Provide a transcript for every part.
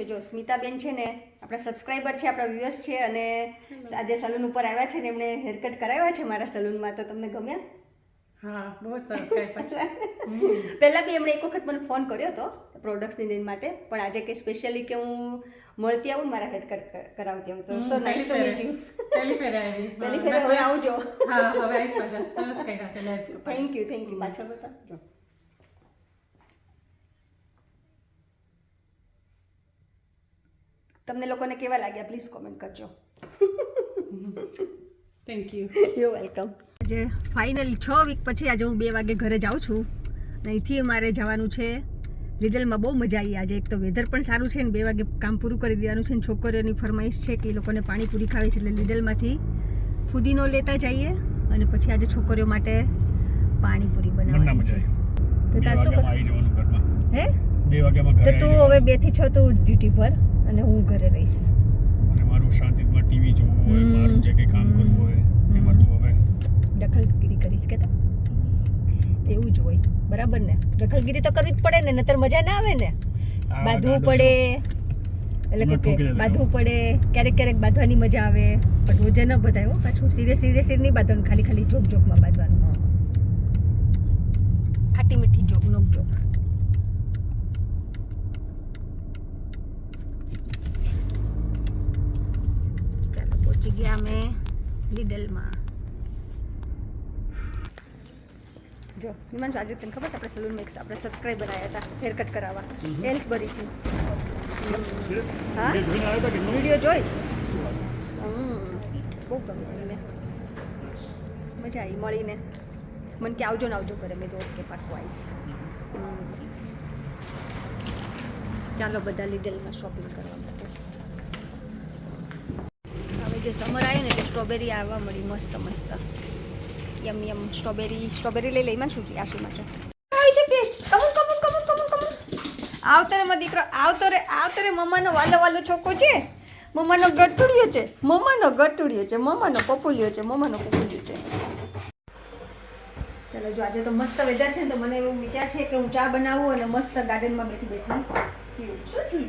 છે. જો સ્મિતાબેન છે ને આપણા સબસ્ક્રાઈબર છે, આપણા વ્યુઅર્સ છે અને આજે સલૂન ઉપર આવ્યા છે ને એમણે હેરકટ કરાવ્યા છે મારા સલૂનમાં. તો તમને ગમ્યા? હા, બહુ સરસ કાપ્યા છે. પહેલાં બી એમણે એક વખત મને ફોન કર્યો હતો પ્રોડક્ટ્સની લઈને માટે, પણ આજે કે સ્પેશિયલી કે હું મળતી આવું મારા હેરકટ કરાવતી આવું. તો સો નાઇસ ટુ મીટ યુ. પહેલી ફેરે આવી. પહેલી ફેરે હવે આવજો. હા, હવે આવીશ પાછા. સરસ કાપ્યા છે લેયર્સ. Thank you. પાછળ બતાવજો. તમને લોકોને કેવા લાગ્યા પ્લીઝ કોમેન્ટ કરજો. Thank you. You welcome. આજે ફાઇનલી 6 વીક પછી આજે હું 2 વાગે ઘરે જાઉં છું. અને અહીંથી મારે જવાનું છે લિડલમાં. બહુ મજા આવી આજે. એક તો વેધર પણ સારું છે ને 2 વાગે કામ પૂરું કરી દેવાનું છે. ને છોકરીઓની ફરમાઈશ છે કે એ લોકોને પાણીપુરી ખાવી છે, એટલે લિડલમાંથી ફુદીનો લેતા જઈએ અને પછી આજે છોકરીઓ માટે પાણીપુરી બનાવવાની છે. તો તાર શું કર હે 2 વાગ્યામાં તો તું હવે 2 થી 6 તું ડ્યુટી પર અને હું ઘરે રહીશ. અને મારું શાંતિમાં ટીવી જોવું હોય, મારું જે કંઈ કામ કરવું હોય એમાં તું હવે દખલગીરી કરીશ કે એવું જ હોય. બરાબર ને? દખલગીરી તો કરવી જ પડે ને, નતર મજા ના આવે ને. બાંધવું પડે એટલે કે બાંધવું પડે. ક્યારેક બાંધવાની મજા આવે, પણ રોજે ન બધાય હો. પાછું સિરિયસ નહીં બાંધવાનું, ખાલી જોકમાં બાંધવાનું. ખાટી મીઠી જોક. ચાલો પહોંચી ગયા અમે લિડલમાં. જો હિમાંશુ, આજે તને ખબર છે આપણે સલૂનમાં એક આપણે સબસ્ક્રાઈબર આવ્યા હતા હેરકટ કરાવવા. એલ્સબરીથી. હા, વિડીયો જોઈ. બહુ ગમ્યું મને. મજા આવી મળીને. મને કે આવજો કરે. મેં તો ઓકે પાક્કું આવીશ. ચાલો બધા લિડલમાં શોપિંગ કરવા માટે. હવે જે સમર આવે ને એટલે સ્ટ્રોબેરી આવવા મળી મસ્ત. યમ સ્ટ્રોબેરી લઈ લઈ. શું છે આશી માટે આવી છે ટેસ્ટ. કમન. આવતરે મારો દીકરો આવતો રે. મમ્માનો વાલો છોકો છે. મમ્માનો ગટુડિયો છે. મમ્માનો પપુલિયો છે. ચાલો જો આજે તો મસ્ત વેધર છે ને, તો મને એવું વિચાર છે કે હું ચા બનાવું અને મસ્ત ગાર્ડનમાં બેઠી પીવું. શું થયું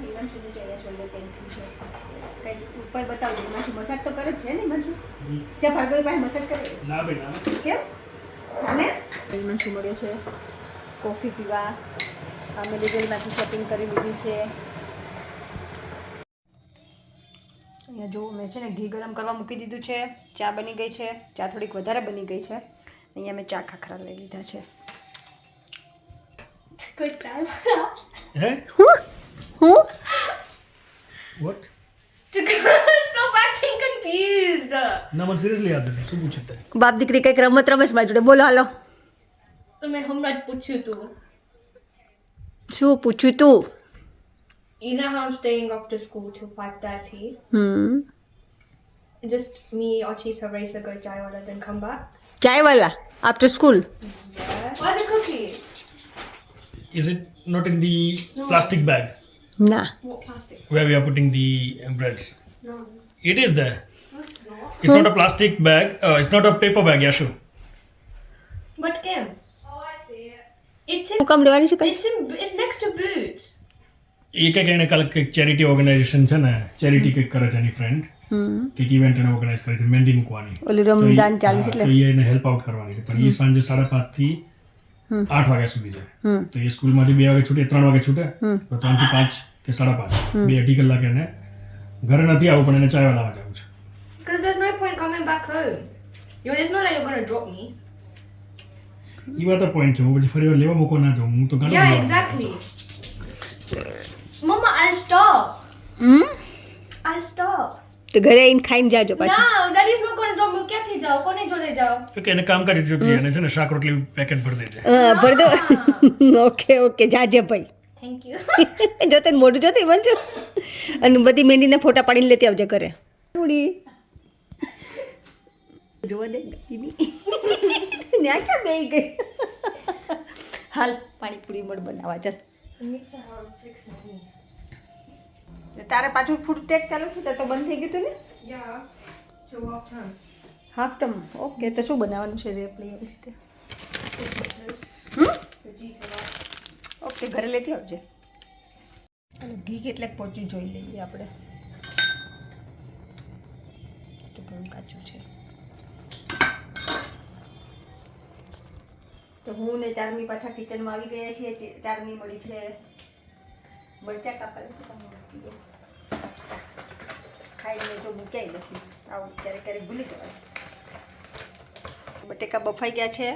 હિમાંશુને જોઈએ શોલ્ડર પેઇન થયું છે. કંઈક ઉપર બતાવજો. હિમાંશુ મસાજ તો કરે જ છે ને. હિમાંશુ જ્યાં ભાર્ગવી પાસે મસાજ કરે. ના બેટા કેમ જાને? હિમાંશુ મળ્યો છે કોફી પીવા. અમે લિડલમાંથી શોપિંગ કરી લીધી છે. અહીંયા જો મેં છે ને ઘી ગરમ કરવા મૂકી દીધું છે. ચા બની ગઈ છે. ચા થોડીક વધારે બની ગઈ છે. અહીંયા મેં ચા ખાખરા લઈ લીધા છે. કોઈ ચાલ હે હું વોટ Stop acting confused. ના મને સિરિયસલી યાદ નથી. શું પૂછે તે? બાપ દીકરી કંઈક રમત બાજુ. બોલો હાલો. તો મેં હમણાં જ પૂછ્યું તું. શું પૂછ્યું તું? You know how I'm staying after school till 5:30? Just me or Cheetah Racer go Jaiwala, then come back? Chaiwala after school. Yeah. Where's the cookies? Is it not in the plastic bag ના. What plastic? where we are putting the breads? No. It is there. No, it's not. It's not a plastic bag. It's not a paper bag, Yashu. But Kim. Oh, I see it. It's in. હું કામ લેવાની છે It's next to Boots. એ કંઈક એને કાલે કંઈક charity organisation છે ને, ચેરિટી કંઈક કરે છે એની ફ્રેન્ડ. કંઈક ઇવેન્ટ એને ઓર્ગેનાઇઝ કરી છે મહેંદી મૂકવાની. ઓલું રમદાન ચાલે છે એટલે તો એ એને હેલ્પ આઉટ કરવાની છે. પણ એ સાંજે 5:30 થી 8 વાગ્યા સુધી છે. તો એ સ્કૂલમાંથી 2 વાગે છૂટે, 3 વાગે છૂટે, તો 3 થી 5 કે 5:30 2-2.5 કલાક એને ઘરે નથી આવવું, પણ એને ચાયવાલામાં જવું છે. Because there's no point coming back home. It's not like you're gonna drop me. એ વાત પોઈન્ટ છે. હું પછી ફરી વાર લેવા મૂકવા ના જાઉં. હું તો ઘણું Yeah, exactly. Mama, I'll stop. I'll stop. તો ઘરે આવીને ખાઈને જાજો પાછું. No, Daddy's not gonna drop me. ક્યાંથી જાઓ? કોને જોડે જાઓ? કે એને કામકાજ જોતી એને છે ને શાક રોટલી પેકેટ ભરી દેજે. ભર દો. ઓકે જાજે ભાઈ. Thank you. જો તને મોઢું જોતી બનજો અને બધી મહેંદીના ફોટા પાડીને લેતી આવજે ઘરે. થોડી જોવા દે ત્યાં ક્યાં બે ગઈ. હાલ પાણીપુરી મળ બનાવવા ચાલ. તારે પાછું ફૂડ ટેક ચાલુ છે તો બંધ થઈ ગયું હતું ને? Yeah. Till half term. Half term. Okay તો શું બનાવવાનું છે રે આપણે એવી રીતે? Vegeta. ઓકે ઘરે લેતી આવજે. ચાલો ઘી કેટલાક પહોંચ્યું જોઈ લઈએ આપણે. તો ઘણું કાચું છે. તો હું ને ચારમી પાછા કિચનમાં આવી ગયા છીએ. ચારમી મળી છે મરચાં કાપા ખાઈને જો મૂક્યાય નથી. આવું ક્યારેક ક્યારેક ભૂલી જવાય. બટેકા બફાઈ ગયા છે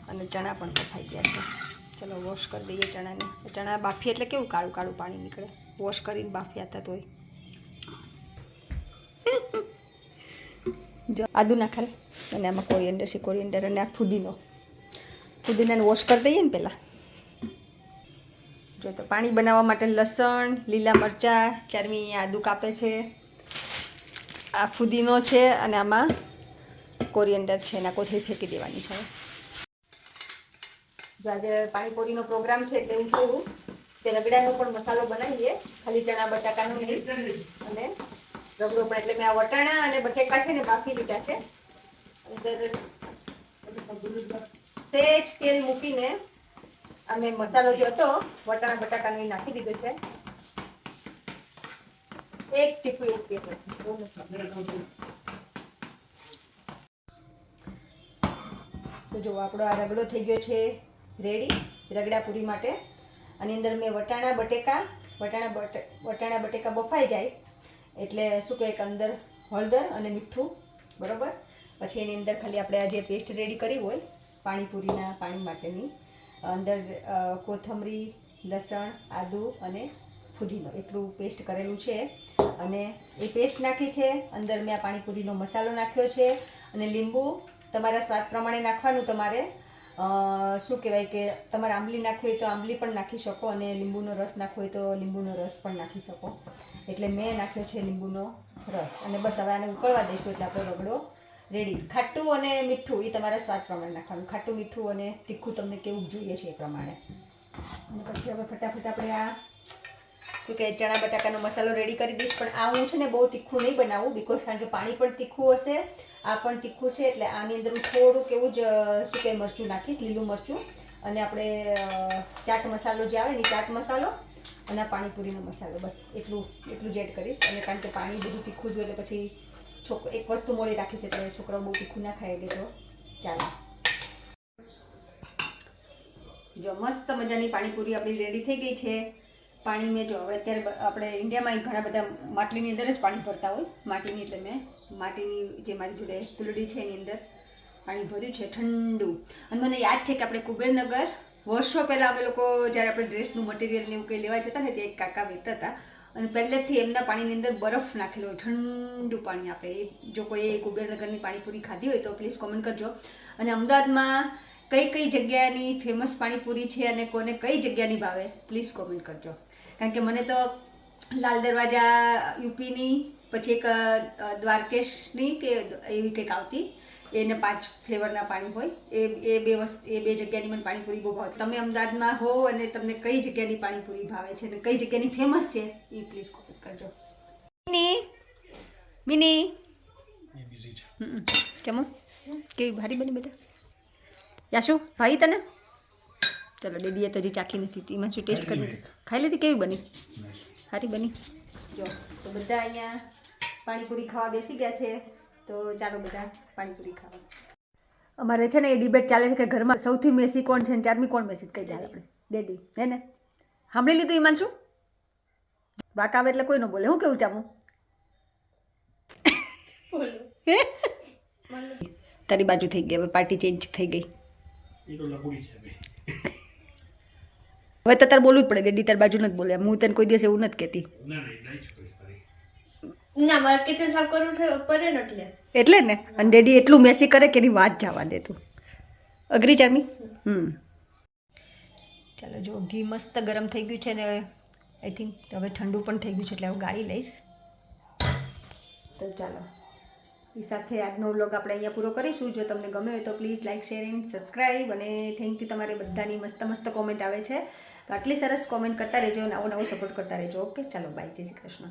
અને ચણા પણ બફાઈ ગયા છે. ચલો વોશ કરી દઈએ ચણાને. ચણા બાફીએ એટલે કેવું કાળું કાળું પાણી નીકળે. વોશ કરીને બાફ્યા હતા તોય. જો આદુ નાખે અને આમાં કોરિએન્ડર છે. કોરિએન્ડર અને આ ફુદીનાને વોશ કરી દઈએ ને પહેલાં. જો તો પાણી બનાવવા માટે લસણ, લીલા મરચાં, ચારમી આદુ કાપે છે, આ ફુદીનો છે અને આમાં કોરિએન્ડર છે. એના કોથળી ફેંકી દેવાની છે. જો આજે પાણીપુરીનો પ્રોગ્રામ છે એટલે હું કહું તે રગડાનો પણ મસાલો બનાવીએ. ખાલી ચણા બટાકાનો નહીં અને રગડો પણ. એટલે મેં આ વટાણા અને બટેકા છે ને બાફી લીધા છે. અંદર સેજ તેલ મૂકીને અમે મસાલો જે હતો વટાણા બટાકાનો એ નાખી દીધો છે. એક ટીપું એવું તેલ. તો જો આપણો આ રગડો થઈ ગયો છે રેડી રગડા પૂરી માટે. આની અંદર મેં વટાણા બટેકા બફાઈ જાય એટલે શું કહે કે અંદર હળદર અને મીઠું બરાબર. પછી એની અંદર ખાલી આપણે આ જે પેસ્ટ રેડી કરી હોય પાણીપુરીના પાણી માટેની અંદર કોથમરી, લસણ, આદુ અને ફુદીનો એટલું પેસ્ટ કરેલું છે. અને એ પેસ્ટ નાખી છે. અંદર મેં આ પાણીપુરીનો મસાલો નાખ્યો છે અને લીંબુ તમારા સ્વાદ પ્રમાણે નાખવાનું. તમારે શું કહેવાય કે તમારે આંબલી નાખવી હોય તો આંબલી પણ નાખી શકો અને લીંબુનો રસ નાખવો હોય તો લીંબુનો રસ પણ નાખી શકો. એટલે મેં નાખ્યો છે લીંબુનો રસ. અને બસ હવે આને ઉકળવા દઈશું એટલે આપણો રગડો રેડી. ખાટું અને મીઠું એ તમારા સ્વાદ પ્રમાણે નાખવાનું. ખાટું મીઠું અને તીખું તમને કેવું જોઈએ છે એ પ્રમાણે. અને પછી હવે ફટાફટ આપણે આ શું કહે ચણા બટાકાનો મસાલો રેડી કરી દઈશ. પણ આ હું છે ને બહુ તીખું નહીં બનાવું બિકોઝ કારણ કે પાણી પણ તીખું હશે, આ પણ તીખું છે. એટલે આની અંદર હું થોડુંક એવું જ શું કહે મરચું નાખીશ, લીલું મરચું. અને આપણે ચાટ મસાલો જે આવે ને ચાટ મસાલો અને આ પાણીપુરીનો મસાલો બસ એટલું જ એડ કરીશ. અને કારણ કે પાણી બધું તીખું જોઈએ એટલે પછી એક વસ્તુ મોડી રાખીશ એટલે છોકરાઓ બહુ તીખું ના ખાય એટલે તો ચાલો. જો મસ્ત મજાની પાણીપુરી આપણી રેડી થઈ ગઈ છે. પાણી મેં જો હવે અત્યારે આપણે ઇન્ડિયામાં ઘણા બધા માટલીની અંદર જ પાણી ભરતા હોય માટીની. એટલે મેં માટીની જે મારી જોડે કુલડી છે એની અંદર પાણી ભર્યું છે ઠંડુ. અને મને યાદ છે કે આપણે કુબેરનગર વર્ષો પહેલાં અમે લોકો જ્યારે આપણે ડ્રેસનું મટીરિયલ ને એવું કંઈ લેવા જતા ને તે એક કાકા વેચતા હતા અને પહેલેથી એમના પાણીની અંદર બરફ નાખેલો હોય, ઠંડુ પાણી આપે. એ જો કોઈ કુબેરનગરની પાણીપુરી ખાધી હોય તો પ્લીઝ કોમેન્ટ કરજો. અને અમદાવાદમાં કઈ જગ્યાની ફેમસ પાણીપુરી છે અને કોને કઈ જગ્યાની ભાવે પ્લીઝ કોમેન્ટ કરજો. કારણ કે મને તો લાલ દરવાજા યુપીની, પછી એક દ્વારકેશની કે એવી કંઈક આવતી એને 5 ફ્લેવરના પાણી હોય એ બે જગ્યાની મને પાણીપુરી બહુ ભાવે. તમે અમદાવાદમાં હો અને તમને કઈ જગ્યાની પાણીપુરી ભાવે છે અને કઈ જગ્યાની ફેમસ છે એ પ્લીઝ કોમેન્ટ કરજો. મિની કેમ કેવી ભારી બની બેટા? યાશુ ભાઈ તને? ચલો ડેડીએ તો હજી ચાખી નથી. એમાં શું ટેસ્ટ કરી ખાઈ લીધી? કેવી બની? સારી બની. જો તો બધા અહીંયા પાણીપુરી ખાવા બેસી ગયા છે. તો ચાલો બધા પાણીપુરી ખાવા. અમારે છે ને એ ડિબેટ ચાલે છે કે ઘરમાં સૌથી મેસી કોણ છે ને ચારમી કોણ મેસી કહી દે આપણે. ડેડી હે ને સાંભળી લીધું ઈમાન? શું વાક આવે એટલે કોઈ ન બોલે. હું કેવું ચામું? તારી બાજુ થઈ ગઈ. હવે પાર્ટી ચેન્જ થઈ ગઈ. હવે તો તારે બોલવું જ પડે. ડેડી તાર બાજુ નથી બોલે. હું તને કોઈ દિવસ એવું નથી કહેતી. ના મારે કિચન સાફ કરવું છે પડે ને એટલે ને. અને ડેડી એટલું મેસી કરે કે એની વાત જવા દે તું. અગ્રી ચારમી? ચાલો જો ઘી મસ્ત ગરમ થઈ ગયું છે ને આઈ થિંક હવે ઠંડુ પણ થઈ ગયું છે એટલે હું ગાળી લઈશ. તો ચાલો એ સાથે આજનો વ્લોગ આપણે અહીંયા પૂરો કરીશું. જો તમને ગમે હોય તો please like, share and subscribe. અને થેન્ક યુ તમારે બધાની મસ્ત કોમેન્ટ આવે છે તો આટલી સરસ કોમેન્ટ કરતા રહેજો. નવો સપોર્ટ કરતા રહેજો. ઓકે ચાલો બાય. જય શ્રી કૃષ્ણ.